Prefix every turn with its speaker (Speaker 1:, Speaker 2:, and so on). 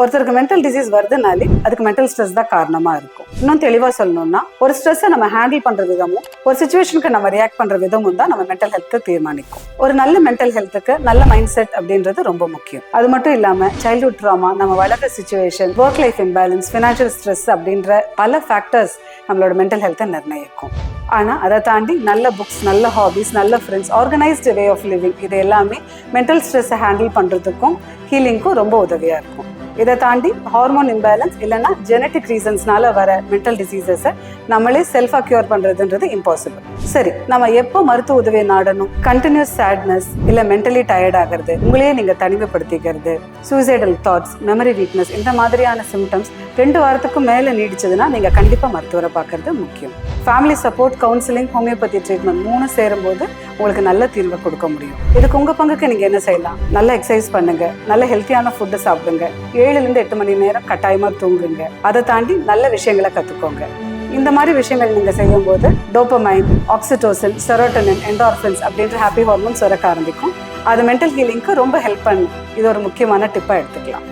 Speaker 1: ஒருத்தருக்கு mental disease வருதுனாலே அதுக்கு mental stress தான் காரணமா இருக்கும். இன்னும் தெளிவா சொல்லணும்னா, ஒரு ஸ்ட்ரெஸ்ஸை நம்ம ஹேண்டில் பண்ற விதமும் ஒரு சிச்சுவேஷனுக்கு நம்ம ரியாக்ட் பண்ற விதமும் தான் நம்ம மென்டல் ஹெல்த்தை தீர்மானிக்கும். ஒரு நல்ல மென்டல் ஹெல்த்துக்கு நல்ல மைண்ட் செட் அப்படின்றது ரொம்ப முக்கியம். அது மட்டும் இல்லாம சைல்ட்ஹுட் ட்ராமா, நம்ம வளர்ற situation, work life imbalance, financial stress அப்படின்ற பல ஃபேக்டர்ஸ் நம்மளோட மென்டல் ஹெல்த்தை நிர்ணயிக்கும். ஆனால் அதை தாண்டி நல்ல புக்ஸ், நல்ல ஹாபிஸ், நல்ல friends, organised way of living, இது எல்லாமே மென்டல் ஸ்ட்ரெஸ்ஸை ஹேண்டில் பண்ணுறதுக்கும் ஹீலிங்க்கும் ரொம்ப உதவியாக இருக்கும். இதை தாண்டி ஹார்மோன் இம்பேலன்ஸ் இல்லைன்னா ஜெனட்டிக் ரீசன்ஸ்னால வர மென்டல் டிசீசஸை நம்மளே செல்ஃபாக க்யூர் பண்ணுறதுன்றது இம்பாசிபிள். சரி, நம்ம எப்போ மருத்துவ உதவியை நாடணும்? கண்டினியூஸ் சேட்னஸ் இல்லை மென்டலி டயர்ட் ஆகிறது, உங்களையே நீங்கள் தனிமைப்படுத்திக்கிறது, சூசைடல் தாட்ஸ், மெமரி வீக்னஸ், இந்த மாதிரியான சிம்டம்ஸ் 2 வாரத்துக்கும் மேலே நீடிச்சதுன்னா நீங்கள் கண்டிப்பாக மருத்துவரை பார்க்கறது முக்கியம். Family support, counselling, homeopathy treatment 3 சேரும்போது உங்களுக்கு நல்ல தீர்வை கொடுக்க முடியும். இதுக்கு உங்கள் பங்குக்கு நீங்கள் என்ன செய்யலாம்? நல்ல எக்ஸசைஸ் பண்ணுங்க, நல்ல ஹெல்த்தியான ஃபுட்டு சாப்பிடுங்க, 7லிருந்து 8 மணி நேரம் கட்டாயமாக தூங்குங்க. அதை தாண்டி நல்ல விஷயங்களை கற்றுக்கோங்க. இந்த மாதிரி விஷயங்கள் நீங்கள் செய்யும்போது டோபமைன், ஆக்சிடோசின், செரோட்டோனின், என்டார்ஃபின்ஸ் அப்படின்ற ஹாப்பி ஹார்மோன்ஸ் சுரக்க ஆரம்பிக்கும். அது மென்டல் ஹீலிங்க்கு ரொம்ப ஹெல்ப் பண்ணும். இது ஒரு முக்கியமான டிப்பாக எடுத்துக்கலாம்.